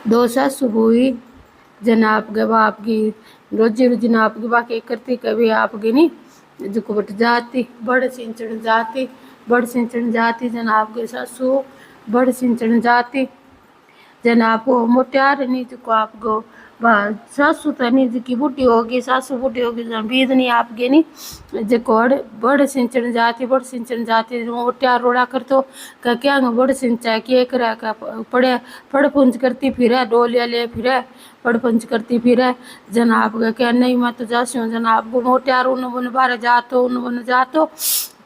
दो सासू हुई जनाब गे बाप की रोजी रोजी नाप गे बाकी करती कभी आप गे नी जो बट जाती बड़ सिंचन जाती बड़ सिंचन जाती जनाब गे सासू बड़ सिंचन जाती जनाब वो मोत्यार नीच को आप गो सासू तो नीच की बूढ़ी होगी सासू बूढ़ी होगी बीज नहीं आप गे नी जकोड़ बड़ सिंचन जाती बड़ सिंचन जाती मोत्यार रोड़ा कर तो क्या बड़ सिंचा के करा का पड़े फड़ पुंज करती फिर डोलिया ले फिर फड़ पुंज करती फिर जनाब का क्या नहीं मैं तो जासी हूँ जनाब को मोत्यार उन बन बारह जातो उन बन जातो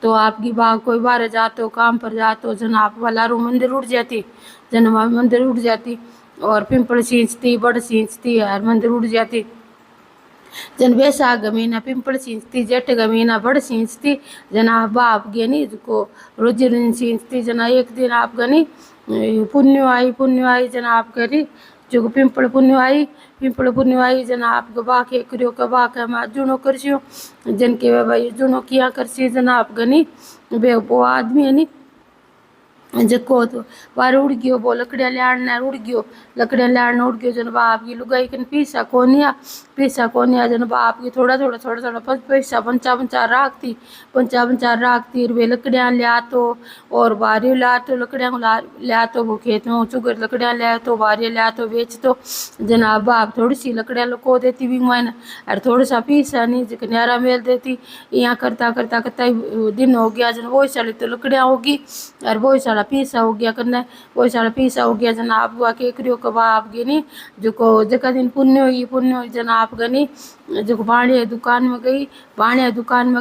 तो आपकी बाग कोई बारह जातो काम पर जातो जनाब वाला रू मंदिर उठ जाती जनमा मंदिर उठ जाती और पिंपल सींचती बड़ सींचती यार मंदिर उठ जाती जन बैसाख महीना पिंपल सींचती जेठ महीना बड़ सींचती जना बाप गे नी को रोजी रोजी सींचती जना एक दिन आप गनी पुण्य आई जना आप करी जो पिंपल पुण्य आई जना आप गबा के करियो कबा के मैं जुनो करसियो जन के भाई जुनो किया करसी जना आप गनी बे वो आदमी है नी जको तो बार उड़ गयो वो लकड़िया लियाण उड़ गयो लकड़िया लियाण उड़ गयो जन बाप की लुगाई कन पीसा कोनिया जन बाप की थोड़ा पैसा पंचा राखती वे लकड़िया लिया तो और बारी लिया तो लकड़िया लिया तो वो खेत में चुगर लकड़िया लिया तो बारी लिया तो बेच तो जना बाप थोड़ी सी लकड़िया लुको देती भी मैंने और थोड़ा सा पीसा नहीं जक न्यारा मेल देती यहाँ करता दिन हो गया जन वो साली तो लकड़िया होगी और वो साला पीसा हो गया करना वो साला पीसा हो गया जना आप के करियो कबाब गिनी जो को जका दिन पुण्य हुई जना आप गनी जो बाणिया दुकान में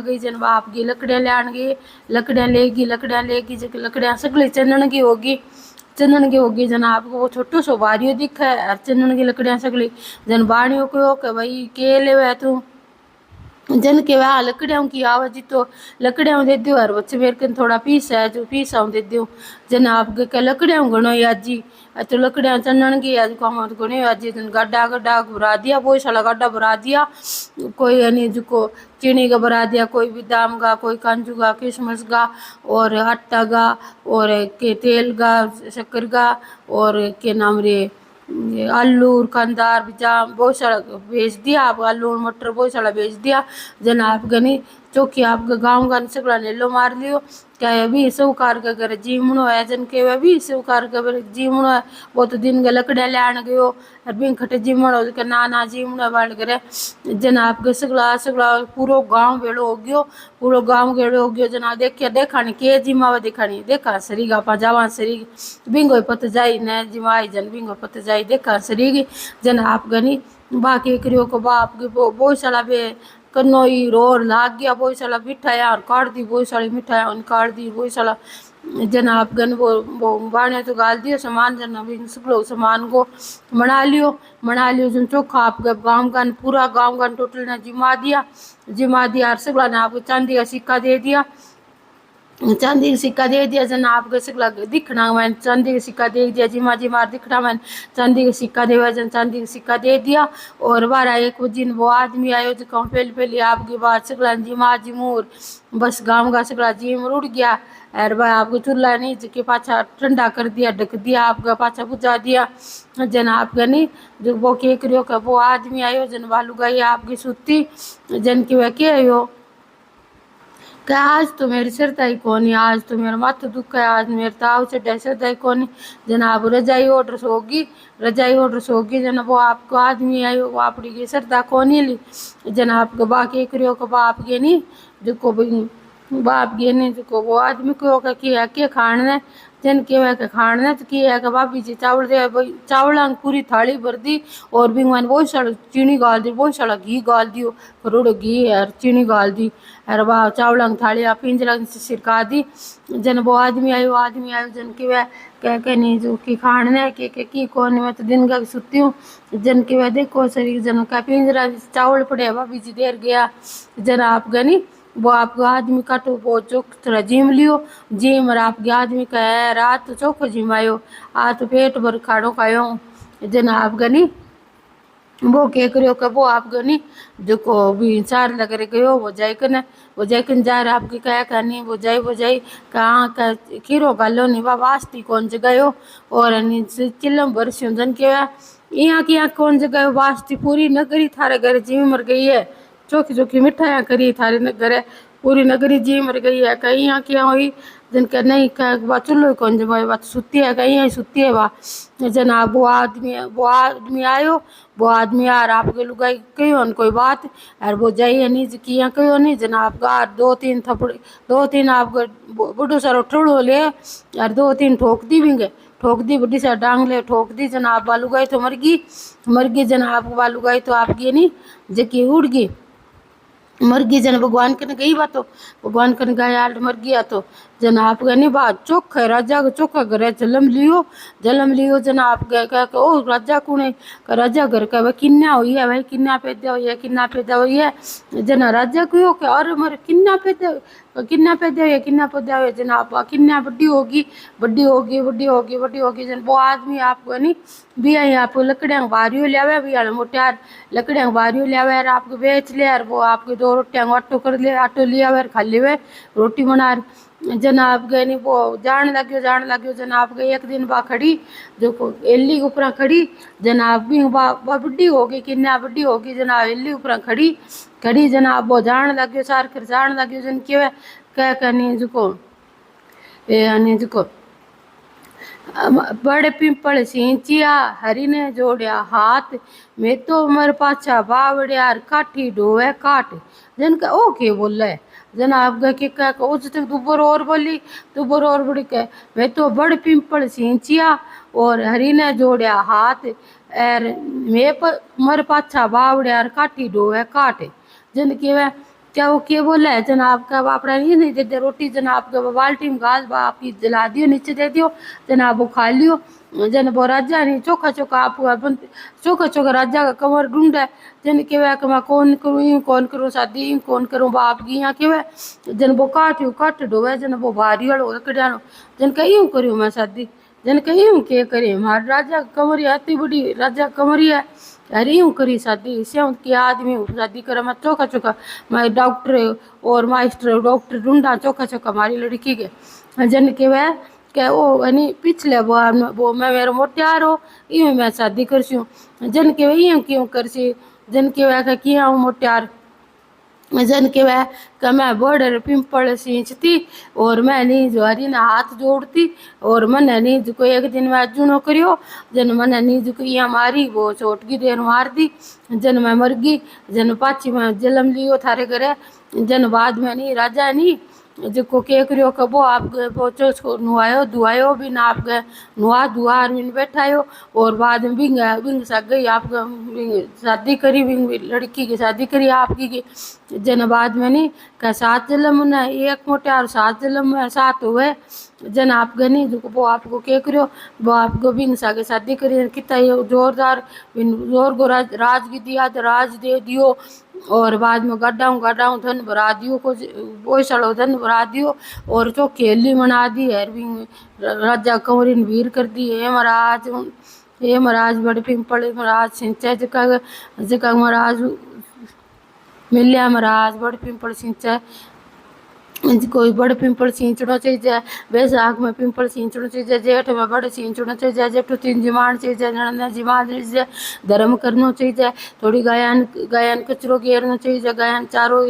गई जन आप की लकड़ियाँ लियान गई लकड़ियाँ लेगी जो लकड़ियाँ सगली चंदन की होगी जना आपको वो छोटो सो बारियो दिखा है और चंदन की लकड़ियाँ सगली जन बाणियों को भाई के ले तू जन के वह लकड़ियों की आवाज तो लकड़ियों दे दियो और बच्चे मेरे कन थोड़ा पीस है जो पीसा दे दियो जन आप के लकड़ियों गणो याजी तो लकड़ियाँ चनन की आज को हमारे गणो याजी जन गड्ढा भरा दिया वो साला गड्ढा भरा दिया कोई यानी जो चीनी का भरा दिया कोई बादाम का कोई काजू का किशमिश का और आटा का और के तेल का शक्कर का और के नाम रे आलू और कंदार जाम बहुत सारा भेज दिया आप आलू और मटर बहुत सारा भेज दिया जन आप गनी चौकी आप गाँव का सगड़ा नेलो मार लियो क्या अभी सौकार का घर जीमणो है जन के अभी सौकार का जीमणो है वो तो दिन के लकड़िया लियान गयो और बिन खटे जीमणो के ना जीमणो बाढ़ करे जन आप सगड़ा पूरा गाँव भेड़ो हो गयो पूरा गाँव गेड़ो हो गयो जना देखा नहीं के जिमावा दिखानी देखा सरीगा पा जावा सरी बिंगो पत जाई न जिमाई जन बिंगो पत जाई देखा सरीगी जन आप गनी बाकी करियो को बाप की बहुत सारा बे कन्नोई रोर लाग गया बहुत सारा मिठाया और काट दी बहुत सारी मिठाया काट दी बहुत सारा जना आप गन वो बाणे तो गाल दियो सामान जना भी सब सामान को बना लियो जन चोखा आप गाँव का पूरा गाँव का टोटल ने जिमा दिया और सगला ने आपको चांदी का सिक्का दे दिया चांदी का सिक्का दे दिया जना आपको सगला दिखना मैंने चांदी का सिक्का दे दिया जिमा दिखना मैंने चांदी का सिक्का दे जन चांदी का सिक्का दे दिया और 12-1 दिन वो आदमी आयो जो कहूँ पहले आपकी बात सगला जिमूर बस गाँव का सगला जिम उड़ गया और भाई आपको चूल्हा नहीं जिसके पाछा ठंडा कर दिया ढक दिया आपका पाछा बुझा दिया जन आपका नहीं जो वो के करियो का वो आदमी आयो जन वालू गई आपकी सुती जन की वह के आयो क्या आज तो मेरी सरदाई कोनी आज तो मेरा माथा दुख है आज मेरे ताव से सरदाई कोनी जनाब रजाई ऑर्डर होगी जना वो आपको आदमी आयो वो आपड़ी की सरदा कोनी ली जनाब को बाकी करियो को बाप के नहीं जो को बाप गे ने जो वो आदमी को के खाने जन के खाने तो किया है भाभी जी चावल दे चावल पूरी थाली भर दी और भी मैंने बहुत सारा चीनी गाल दी बहुत सारा घी गाल दियो करोड़ घी और चीनी गाल दी और वाह चावल थाली पिंजरा सिरका दी जन वो आदमी आयो जन के वह कह नहीं जो कि खाने की कौन मैं तो दिन का सुती हूँ जन के वह देखो शरीर जन का पिंजरा चावल पड़े भाभी जी देर गया जन आप गनी वो आपको आदमी काटो वो चौक थोड़ा जिम लियो जिम और आपके आदमी का है रात तो चौको जिमायो आ तो पेट भर खाड़ो खायो जन आप गनी वो कह करियो कि वो आप गनी जो को भी चार लग रहे गयो वो जाए कन जा रहा आपकी क्या कहनी वो जाई कहाँ का खीरो गालो नहीं बा वास्ती कौन जगह और अनि चिल्लम बरसियों जन के यहाँ की यहाँ कौन जगह वास्ती पूरी नगरी थारे घर जी मर गई है चोखी चोखी मिठाइयाँ करी थारे घर पूरी नगरी जी मर गई है कहीं यहाँ क्या हुई जिनका नहीं का चुल्लो कौन जब बात सुती है कहीं यहीं सुती है वहाँ जनाब वो आदमी आयो वो आदमी यार आपके लुगाई कहो न कोई बात और वो जाइए नहीं किया कहो नहीं जनाब का दो तीन थपड़ दो तीन आपको बुढ़ो सारो ठुड़ो ले और दो तीन ठोक दी भी गए ठोक दी बुढ़ी सा डांग ले ठोक दी जनाब बालू गई तो मर गई जनाब बालू गई तो आपकी नहीं जकी उड़ गई मर गई जन भगवान कन गई बात तो भगवान कन गया मर गया तो जनाब गए नहीं बात चोखा राजा को चोखा घर जलम लियो जनाब गए कह ओ राजा कौन है राजा घर का भाई किन्ना हुई है भाई किन्ना पैदा हुई है जना राजा को क्या और मर किन्ना पैदा हुई है जनाब किन्ना बड्डी होगी जन वो आदमी आपको नहीं भी आपको लकड़ियाँ बारियों लिया भी मोटियार लकड़ियाँ बारियों लिया आपको बेच लिया वो आपके दो रोटियाँ आटो कर ले आटो लिया खा लिया रोटी बना जनाब गए नहीं वो जान लग्यो जनाब गए एक दिन बा खड़ी जो एली ऊपर खड़ी जनाब भी बड्डी होगी किन्ना बड्डी होगी जनाब एली ऊपर खड़ी जनाब वो जान लग्यो सार कर जान लग्यो जन क्या कहनी जुको यानी जुको बड़े पिंपल सिंचिया हरि ने जोड़िया हाथ मैं तो मर पाछा बावड़ियार काठी डोवे काट जन का ओ के बोला है जनाब के कह उस तक दुबर और बड़ी कह मैं तो बड़ पिंपल सिंचिया और हरि ने जोड़िया हाथ एर मैं मर पाछा बावड़ियार काठी डोवे काट जन के वह क्या वो के बोला है जनाब का बापड़ा नहीं दे दे रोटी जनाब का बाल्टी में घास बाप जला दियो नीचे दे दियो जनाब वो खा लियो जन वो राजा नहीं चोखा आप चोखा राजा का कमर ढूंढा जन के वह मैं कौन करूँ शादी कौन करूँ बाप की यहाँ के वह जन वो काट डोवे जन वो भारी वालो कड़िया जन का यूँ करूँ मैं शादी जन का यूँ के करे हमारे राजा कमरिया इतनी बड़ी राजा कमरिया अरे यूँ करी शादी से की आदमी शादी करे मैं चोखा मैं डॉक्टर और मास्टर डॉक्टर ढूंढा चोखा हमारी लड़की के जन के वह क्या वो यानी पिछले वो मैं मेरा मोटियार हो यूँ मैं शादी करसी जन के वह यूँ क्यों करसी जन के वह किया हूँ मोटियार जन के वह कि मैं बॉर्डर पिंपल सींचती और मैं नहीं जो हरी ना हाथ जोड़ती और मन नहीं जो एक दिन मैं जुनो करियो जन मन नहीं जो यहाँ मारी वो चोटकी देर मार दी जन मैं मर गई जन पाची मैं जलम लियो थारे घरे जन बाद में नहीं राजा नहीं जो के करियो कबो आप पहुँचो नुआयो दुआयो भी ना आप गए नुआ दुआ में बैठायो और बाद में बिंग सक गई आप शादी करी बिंग लड़की की शादी करी आपकी की जन बाद में नहीं का 7 जन्म न एक मोटे 7 जन्म में 7 हुए जन आप गनी जो वो आपको के करियो वो आपको बिंग सागे शादी करी कितना जोरदार जोर को राज की दिया तो राज दे दियो और बाद में गड्ढा धन भरा दियो को पोसड़ो धन भरा दियो और जो खेली मना दी है राजा कंवरी ने वीर कर दी हे महाराज बड़े पिंपल महाराज सिंचा जका महाराज मिलिया महाराज बड़े पिंपल सिंचा कोई बड़ पिंपल सींचना चाहिए वैसाख में पिंपल सींचना चाहिए जेठ में बड़ सींचना चाहिए जेठ 3 जिमान चाहिए नड़ना जिमान चाहिए धर्म करना चाहिए थोड़ी गायन कचरो घेरना चाहिए गायन चारों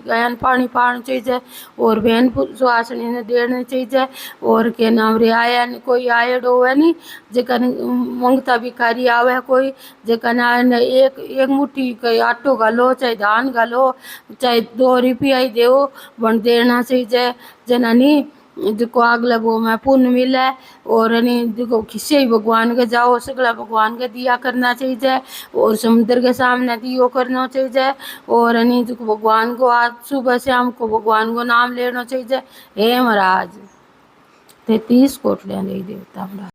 गायन पानी पाना चाहिए और बहन सुहासनी ने देना चाहिए और के नाम रे आया कोई आयडो है नहीं जेका मंगता भिखारी आवे कोई जेका एक मुट्ठी आटो गालो चाहे धान गालो चाहे 2 रुपया ही दो बन देना चाहिए जनानी जो आग लगो मैं पुण्य मिले और देखो खिस्से ही भगवान के जाओ सगला भगवान के दिया करना चाहिए और समुद्र के सामने दियो करना चाहिए और जो भगवान को आज सुबह शाम को भगवान को नाम लेना चाहिए हे महाराज 33 कोटलियां दे देवता